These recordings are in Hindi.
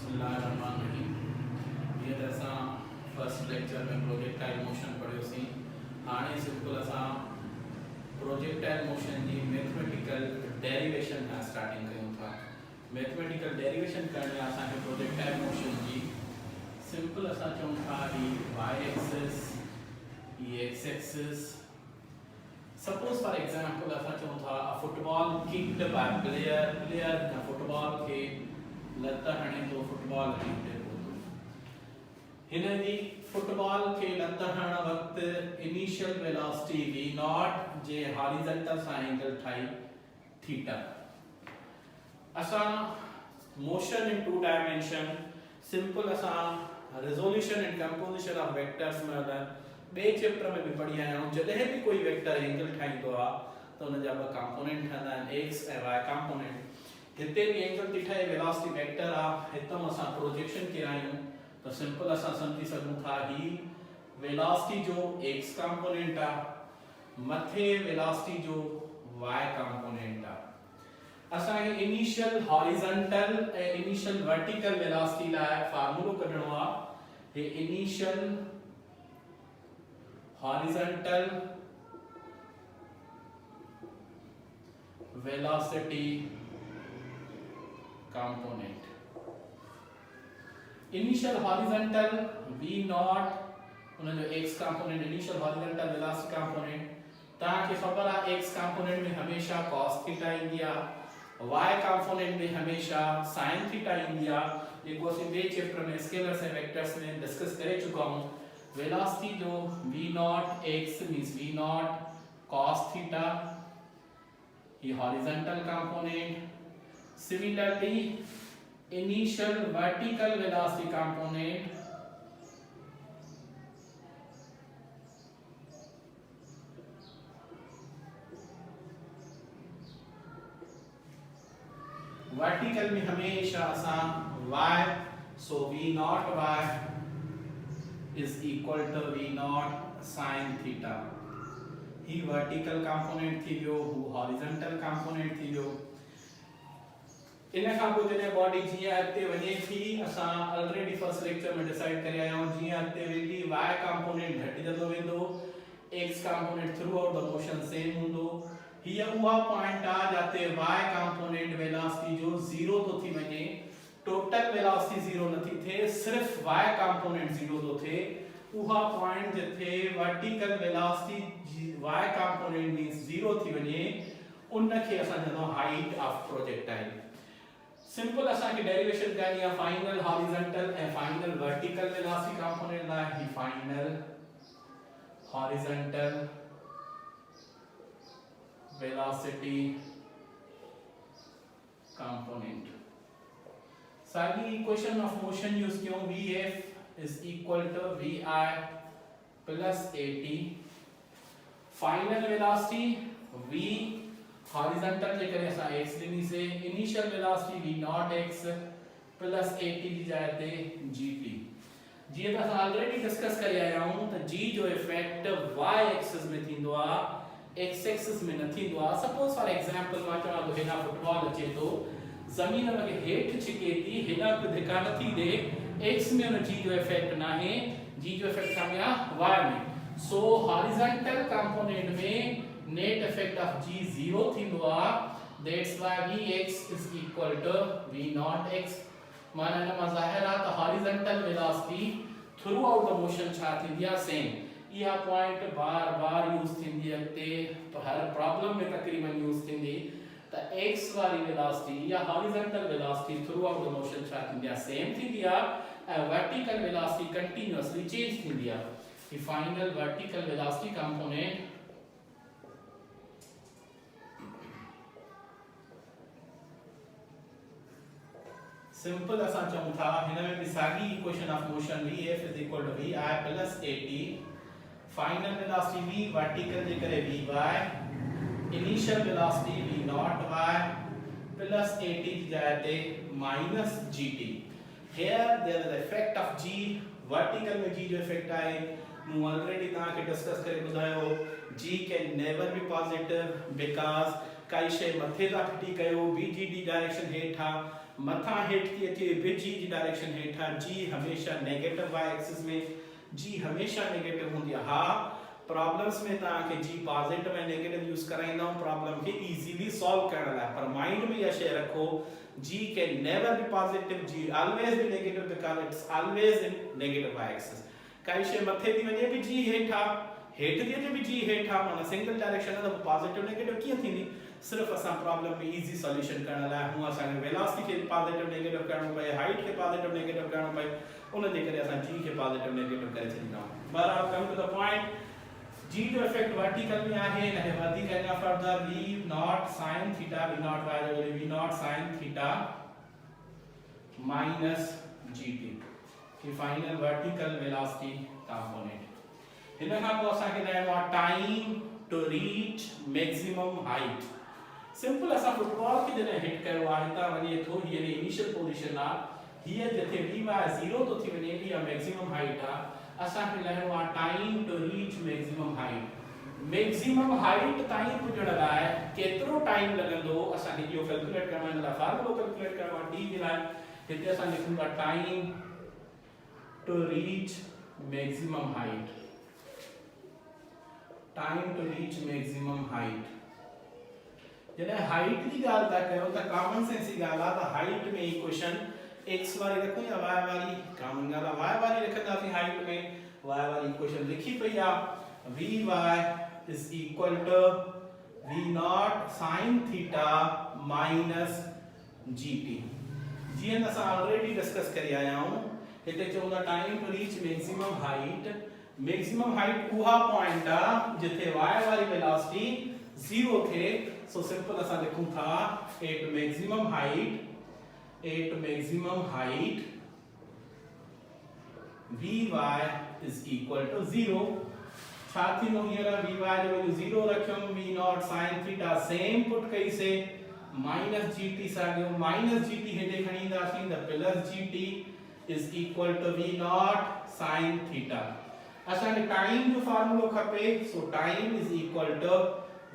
बिस्मिल्लाहिर्रहमानिर्रहीम। ये असां फर्स्ट लेक्चर में प्रोजेक्टाइल मोशन पढ़ियोसीं। हाणे सिंपल असां प्रोजेक्टाइल मोशन जी मैथमेटिकल डेरिवेशन खां स्टार्टिंग कयूं था। मैथमेटिकल डेरिवेशन करण लाइ असांखे प्रोजेक्टाइल मोशन जी सिंपल असां चऊं था ही वाई एक्सिस, ही X axis. Suppose for example असां चऊं था football kicked by player football के लत हणे तो फुटबॉल जीते पोइ हिन जी फुटबॉल के लत हणण वक्त इनिशियल वेलोसिटी v नॉट जे हॉरिजॉन्टल सां एंगल ठाई थीटा। असां motion in two dimension simple असां resolution and composition of vectors में बे चैप्टर में भी पढ़ी आया हूं। जदे भी कोई वेक्टर एंगल ठाइंदो आ तो उन जा ब कंपोनेंट ठंदा आहिनि x ऐं y कंपोनेंट। जिते भी एंगल थी ठाहे वेलोसिटी वेक्टर आ हितों असां प्रोजेक्शन करायूं तो सिंपल असां समझी सघूं था ही वेलोसिटी जो x कंपोनेंट आ मथे वेलोसिटी जो y कंपोनेंट आ। असां के इनिशियल हॉरिजॉन्टल ऐं इनिशियल वर्टिकल वेलोसिटी लाइ फार्मूलो कढणो आ। हे initial horizontal velocity component, initial horizontal v naught उन जो x component initial horizontal velocity component ता के खबर आ x component में हमेशा cos थीटा ईंदी आ, y component में हमेशा sin थीटा ईंदी आ। जेको असीं बे चैप्टर में स्केलर्स ऐं वेक्टर्स में डिस्कस करे चुका हूं। वेलोसिटी जो v naught x means v naught cos theta ये horizontal component। Similarly, initial vertical velocity component vertical में हमेशा असां y so v naught y is equal to v naught sin theta। He vertical component थी वियो, हू horizontal component थी वियो। इन खां पोइ जॾहिं बॉडी जीअं अॻिते वञे थी असां ऑलरेडी फर्स्ट लेक्चर में डिसाइड करे आया आहियूं जीअं अॻिते वेंदी y कंपोनेंट घटिजंदो वेंदो, x component through out the motion same हूंदो। हीअ उहा पॉइंट आ जिते y कंपोनेंट वेलोसिटी जो 0 तो थी वञे, टोटल वेलोसिटी 0 नथी थे, सिर्फ y कंपोनेंट 0 तो थे। उहा पॉइंट जिथे vertical velocity y component means 0 थी वञे उन खे असां चवंदा हाइट ऑफ प्रोजेक्टाइल। सिंपल असां के डेरिवेशन करनी है final horizontal and final vertical velocity component ला ही फाइनल हॉरिजॉन्टल वेलोसिटी कंपोनेंट। सागी इक्वेशन ऑफ मोशन यूज क्यों vf is equal to vi plus at final velocity v horizontal जे करे असां x ॾिनी से initial velocity v not x plus at जी जाइ ते gt। जीअं त असां ऑलरेडी डिस्कस करे आया आहियूं त g जो इफेक्ट y एक्सिस में थींदो आ, x एक्सिस में न थींदो आ। सपोज फॉर एग्जांपल मां चवां तो हेॾा फुटबॉल अचे तो ज़मीन में हेठ छिके थी हेॾा को धिका न थी दे, x में उन g जो इफेक्ट नाहे, g जो इफेक्ट छा में आ y में। सो हॉरिजॉन्टल कंपोनेंट में net effect of g 0 थींदो आ, that's why vx is equal to v naught x। माना इन में ज़ाहिर आ त horizontal velocity through out the motion छा थींदी आ सेम। इहा पॉइंट बार बार यूज थींदी अॻिते तो हर प्रॉब्लम में तकरीबन यूज थींदी त x वारी वेलोसिटी या horizontal velocity through out the motion छा थींदी आ सेम थींदी आ ऐं वर्टिकल वेलोसिटी कंटीन्यूअसली चेंज थींदी आ। ही final vertical velocity component simple असां चऊं था हिन में भी सागी equation of motion vf is equal to vi plus at final velocity v vertical जे करे vy initial velocity v not y plus at जी जाइ ते minus gt। here there is effect of g vertical में g जो इफेक्ट आए मूं ऑलरेडी ता के डिस्कस करे बुधायो g can never be positive because काई शे मथे ता फिटी कयो bgd डायरेक्शन हेठा मथा हेठ थी अचे बि जी जी डायरेक्शन हेठा जी हमेशा नेगेटिव y एक्सिस में जी हमेशा नेगेटिव हूंदी आहे हा प्रॉब्लम्स में तव्हांखे जी पॉजिटिव ऐं नेगेटिव यूज़ कराईंदा आहियूं प्रॉब्लम खे इजीली सॉल्व करण लाइ पर माइंड में इहा शइ रखो g can never be positive g always be negative because it's always in negative y axis काई शइ मथे थी वञे बि g हेठा हेठ थी अचे बि g हेठा माना सिंगल डायरेक्शन आहे त पॉजिटिव नेगेटिव कीअं थींदी सिर्फ असां प्रॉब्लम में इजी सॉल्यूशन करण लाइ हूं असांखे वेलोसिटी खे पॉजिटिव नेगेटिव करणो पए हाइट खे पॉजिटिव नेगेटिव करणो पए उन जे करे असां g खे पॉजिटिव नेगेटिव करे छॾींदा आहियूं बहरहाल come to the point g जो इफेक्ट वर्टिकल में आहे न है वधीक अञा further v naught sin theta v not y जो v naught sin theta minus gt की फाइनल वर्टिकल वेलोसिटी कंपोनेंट हिन खां पोइ असांखे ॼाणणो आहे time to reach maximum height simple असां फुटबॉल खे जॾहिं हिट कयो आहे हितां वञे थो हीअ इनिशियल पोजीशन आहे हीअ जिथे v y 0 तो थी वञे इहा मैक्सिमम हाइट आहे असांखे लहणो आहे time to reach maximum height ताईं पुॼण लाइ केतिरो टाइम लॻंदो असांखे इहो कैलकुलेट करणो आहे इन लाइ फार्मूलो कैलकुलेट करणो आहे t जे लाइ हिते असां लिखूं था time to reach maximum height time to reach maximum height जॾहिं हाइट जी ॻाल्हि था कयो त कॉमन सेंस जी ॻाल्हि आहे त हाइट में इक्वेशन x वारी रखूं या y वारी कॉमन ॻाल्हि आहे y वारी रखंदासीं हाइट में y वारी इक्वेशन लिखी पई आहे vy is equal to v naught sin theta minus gt जीअं असां ऑलरेडी डिस्कस करे आया आहियूं हिते चवंदा time to reach maximum height उहा पॉइंट आहे जिथे y वारी वेलोसिटी 0 थे सो सिंपल असां लिखूं था at maximum height vy is equal to 0 छा थींदो हींअर vy जो value 0 रखियम v naught sin theta same put कई से माइनस gt साॻियो माइनस gt हेॾे खणी ईंदासीं त plus gt is equal to v naught sin theta असांखे टाइम जो फार्मूलो खपे सो time is equal to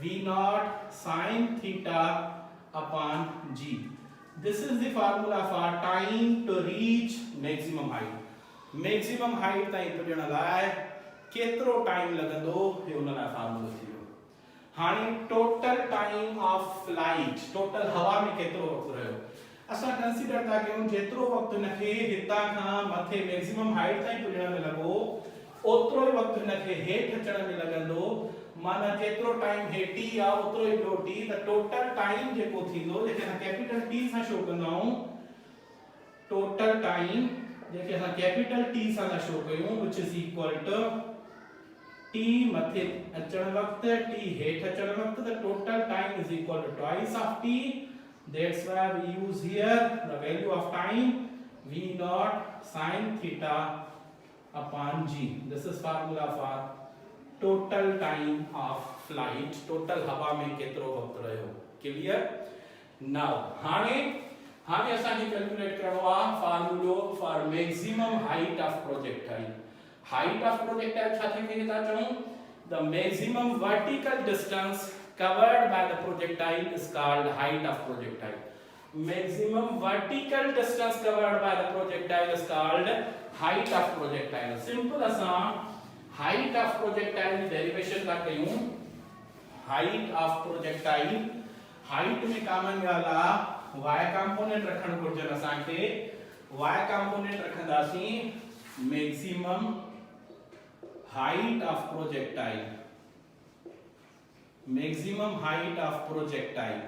v naught sin theta upon g this is the formula for time to reach maximum height ताईं पुॼण लाइ केतिरो टाइम लॻंदो हे उन लाइ फार्मूलो थी वियो हाणे total time of flight total हवा में केतिरो वक़्तु रहियो असां कंसीडर था कयूं जेतिरो वक़्तु हिनखे हितां खां मथे मैक्सिमम हाइट ताईं पुॼण में लॻो ओतिरो ई वक़्तु हिनखे हेठि अचण में लॻंदो माना जेतिरो टाइम हे t आहे ओतिरो ई ॿियो t त टोटल टाइम जेको थींदो जेके असां कैपिटल T सां शो कंदा आहियूं टोटल टाइम जेके असां कैपिटल T सां शो कयूं which is equal to t मथे अचण वक्त t हेठ अचण वक्त the total time is equal to twice of t that's why we use here the value of time v naught sin theta upon g this is formula for total time of flight total हवा में केतिरो वक्त रहियो क्लियर now हाणे असांखे कैलकुलेट करणो आहे फार्मूलो for maximum height of projectile height of projectile छा थे था चऊं the maximum vertical distance covered by the projectile is called height of projectile maximum vertical distance covered by the projectile is called height of projectile simple असां height of projectile की derivation था कयूं height of projectile height में कॉमन ॻाल्हि आहे y component रखण घुर्जन असांखे y component रखंदासीं maximum height of projectile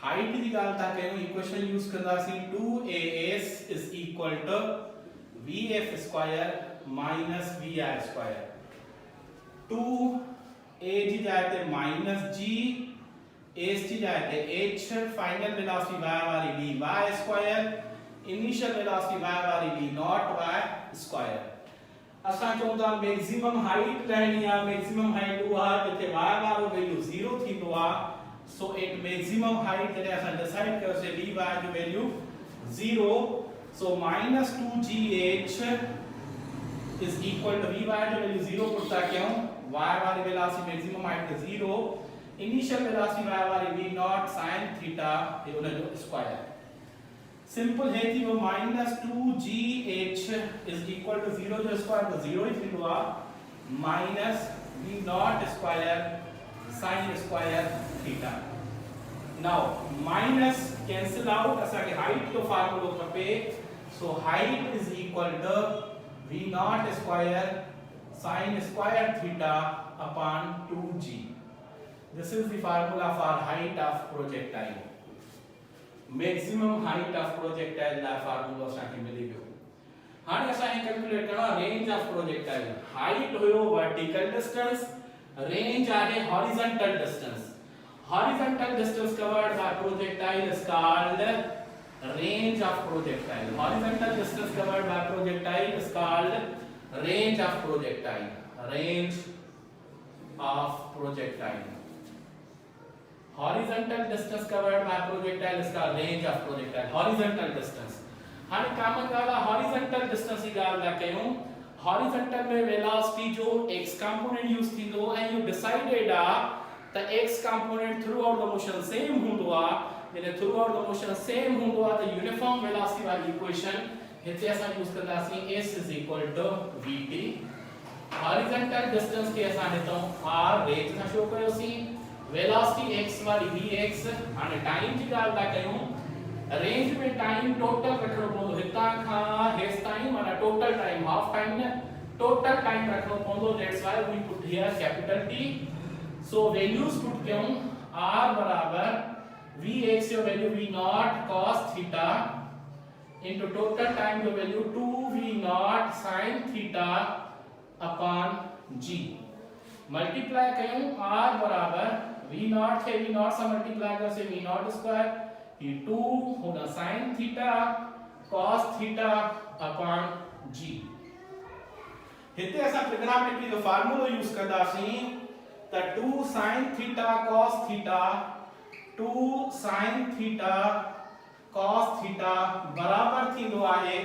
height की ॻाल्हि था कयूं इक्वेशन यूज कंदासीं 2as is equal to vf square minus vi square 2a जी जगह पे minus g s की जगह पे h फाइनल वेलोसिटी y वाली v y square initial velocity y वाली v नॉट y स्क्वायर असां चऊं था मैक्सिमम हाइट रहनी है मैक्सिमम हाइट हुआ जिथे y वारो वैल्यू 0 थींदो आहे सो एट मैक्सिमम हाइट जॾहिं असां डिसाइड कयो से vy जो value 0 so -2gh is equal to vy जो वैल्यू 0 पुट था कयूं y वारी velocity maximum height 0 initial velocity y वाली v नॉट sin थीटा ये उन जो स्क्वायर सिंपल है थी वो -2gh इज इक्वल टू 0 जो स्क्वायर तो 0 ही थींदो आ minus v not square sin square theta now minus cancel out असा के हाइट जो फार्मूला खपे सो height is equal to v not square sin square theta upon 2g this is the formula for height of projectile maximum height of projectile दा फार्मूला असांखे मिली वियो हाणे असांखे कैलकुलेट करणो रेंज ऑफ प्रोजेक्टाइल हाइट हुयो वर्टिकल डिस्टेंस रेंज आहे horizontal distance horizontal distance covered by projectile is called range of projectile horizontal distance covered by projectile is called range of projectile range of projectile horizontal distance covered by projectile is called range of projectile horizontal distance हाणे कॉमन ॻाल्हि आहे हॉरिजॉन्टल डिस्टेंस जी ॻाल्हि था कयूं हॉरिजॉन्टल में वेलोसिटी जो x कंपोनेंट यूज थींदो ऐं इहो डिसाइडेड आहे त x component through out the motion same हूंदो आहे यानी through out the motion same हूंदो आहे त यूनिफॉर्म वेलोसिटी वाली इक्वेशन हिते असां यूज कंदासीं s vt हॉरिजॉन्टल डिस्टेंस के असां हितां r रेंज खां शो कयोसीं वेलोसिटी x वाली vx हाणे टाइम जी ॻाल्हि था कयूं रेंज में टाइम टोटल रखणो पवंदो हितां खां हेस ताईं माना टोटल टाइम हाफ टाइम न टोटल टाइम रखणो पवंदो that's why we put here capital T so values put कयूं r बराबर vx your value v naught cos theta into total time your value 2 v naught sin theta upon g multiply करूं r बराबर v naught के v naught से multiply कर से v naught square ये 2 होगा sin theta cos theta upon g हिते असा ट्रिग्नोमेट्री जो फार्मूला यूज करदासीं त 2 sin theta cos theta 2 sin theta cos theta बराबर थींदो आहे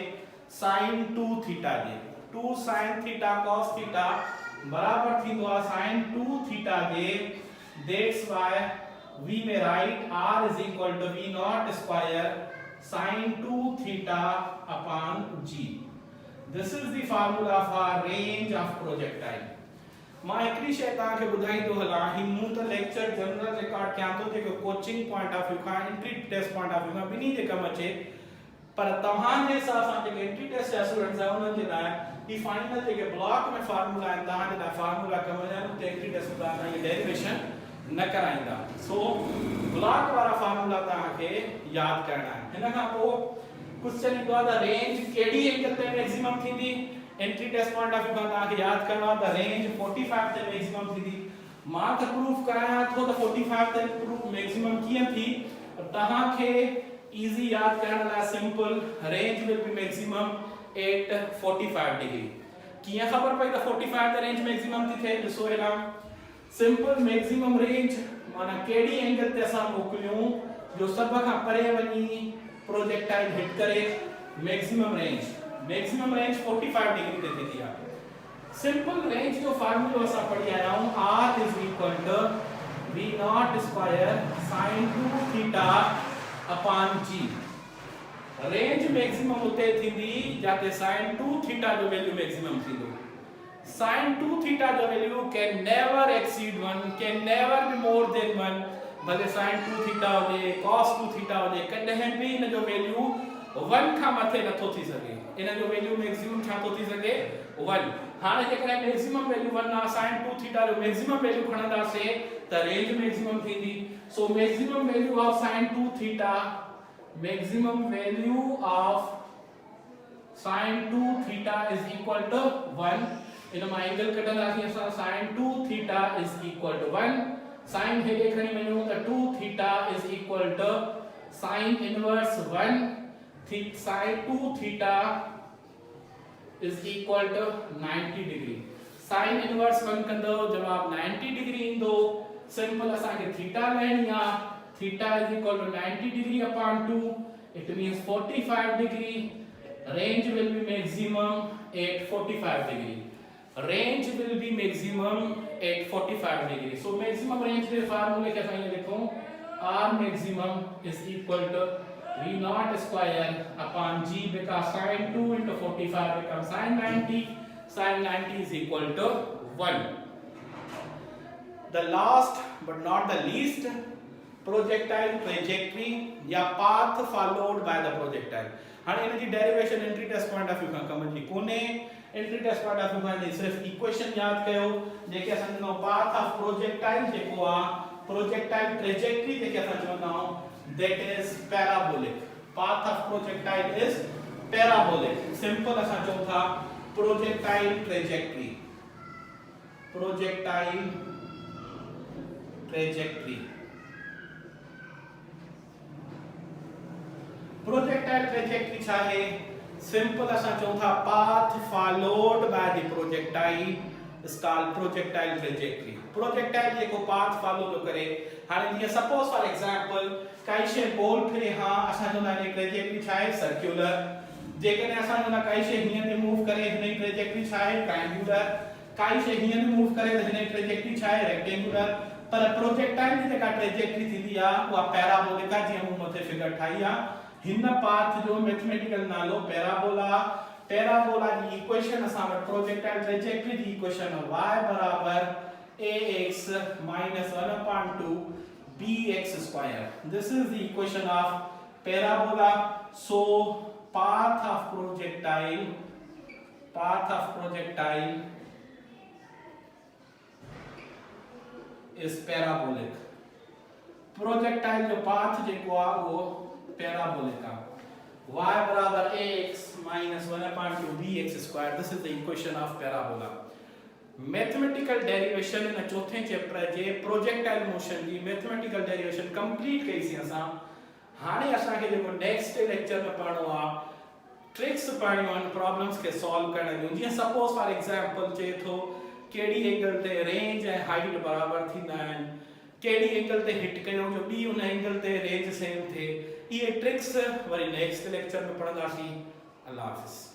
sin 2 theta जे 2 sin theta cos theta बराबर थींदो आहे sin 2 theta J that's why we may write r is equal to v naught square sin 2 theta upon g this is the formula for range of projectile मां एकरी शय ता के बुधाई तो हला ही मु त लेक्चर जनरल रिकॉर्ड क्या तो जेको कोचिंग पॉइंट ऑफ व्यू का entry test point of view का बिनी जे कम अचे पर तव्हां जे हिसाब सां जेके एंट्री टेस्ट जा स्टूडेंट्स आ उन्हनि जे लाइ ही फाइनल जेके ब्लॉक में फार्मूला आहिनि तव्हां जे लाइ फार्मूला कम आहिनि ते एंट्री टेस्ट में तव्हां ये डेरिवेशन न कराईंदा सो ब्लॉक वाला फार्मूला तव्हां के याद करना है हिन खां पोइ क्वेश्चन ईंदो आहे त रेंज केडी एंगल ते मैक्सिमम थींदी entry test point of view का ताके याद करना द रेंज 45 ते मैक्सिमम थी मां त प्रूफ कराया थो त 45 ते प्रूफ मैक्सिमम कीअं थी तहां के इजी याद करण ला simple range will be maximum at 45 degree कीअं खबर पई त 45 ते रेंज मैक्सिमम थी थे ॾिसो हेला सिंपल मैक्सिमम रेंज माना केडी एंगल ते असां मोकलियूं जो सब खां परे वनी प्रोजेक्टाइल हिट करे मैक्सिमम रेंज 45 डिग्री ते थी आहे सिंपल रेंज जो फार्मूला असा पढ़ी आया हूं r is equal to v naught square sin 2 theta upon g range maximum उते थींदी जाते sin 2 theta जो वैल्यू मैक्सिमम थींदो sin 2 theta जो value can never exceed 1 can never be more than 1 भले sin 2 theta होजे cos 2 theta होजे कॾहिं भी इन जो वैल्यू 1 खां मथे नथो थी सके इन जो वैल्यू मैक्सिमम छा तो थी सके 1 हाने जेकॾहिं मैक्सिमम वैल्यू 1 आ sin 2 थीटा जो मैक्सिमम वैल्यू खणंदासे त रेंज मैक्सिमम थींदी so maximum value of sin 2 theta maximum value of sin 2 theta is equal to 1 इन मां एंगल कढंदासीं असां sin 2 theta is equal to 1 sin हेॾे खणी वञूं त 2 theta is equal to sin inverse 1 sin 2 theta is equal to 90 degree sin inverse 1 कंदो जवाब 90 डिग्री इंदो सिंपल असा के थीटा लेनी आ theta is equal to 90 degree upon 2 it means 45 degree range will be maximum at 45 degree range will be maximum at 45 degree. So maximum range के फार्मूले क्या फाइनल देखो, R maximum is equal to V naught square upon G, because sin 2 into 45 becomes sin 90. Sin 90 is equal to 1. The last but not the least, projectile trajectory या path followed by the projectile. हाँ इनकी derivation entry test point of view का कमल जी कोने entry test point of view का सिर्फ equation याद कयो जेके समझो path of projectile जेको आ projectile trajectory जेके समझो that is parabolic. Path of projectile is parabolic. Simple असा जो था projectile trajectory. Projectile trajectory. Projectile trajectory चाहे simple असा जो था path followed by the projectile is called projectile trajectory. Projectile जेको path follow जो करे, हाणे जीअं suppose for example काई शे गोल फिरे हाँ असा जो ना एक trajectory चाहे circular, जेकॾहिं असा जो ना काई शे हीअं ते मूव करे हिन trajectory चाहे triangular, काई शे हीअं ते मूव करे त हिन trajectory चाहे rectangular, पर projectile जी जेका trajectory थींदी आ उहा parabolic आ, जीअं मूं मथे फिगर ठाही आ. हिन पाथ जो मैथमेटिकल नालो पैराबोला. पैराबोला जी इक्वेशन असां वटि प्रोजेक्टाइल ट्रैजेक्टरी जी इक्वेशन y बराबर ax minus 1 upon 2 bx square. This is the equation of parabola. So path of projectile is parabolic. Projectile जो path जेको आ वो parabolic है. Y बराबर ax minus 1 upon 2 bx square. This is the equation of parabola. Mathematical derivation in चौथे चैप्टर जे projectile motion जी mathematical derivation complete कई सी असां. हाणे असां खे जेको नेक्स्ट लेक्चर में पढ़णो आ ट्रिक्स पढ़णियूं आहिनि प्रॉब्लम्स खे सॉल्व करण जूं. जीअं सपोज फॉर एग्जांपल चए थो कहिड़ी एंगल ते रेंज ऐं हाइट बराबर थींदा आहिनि, कहिड़ी एंगल ते हिट कयूं जो ॿी उन एंगल ते रेंज सेम थिए. ये ट्रिक्स वरी नेक्स्ट लेक्चर में पढ़ंदासीं. अल्लाह हाफ़िज़.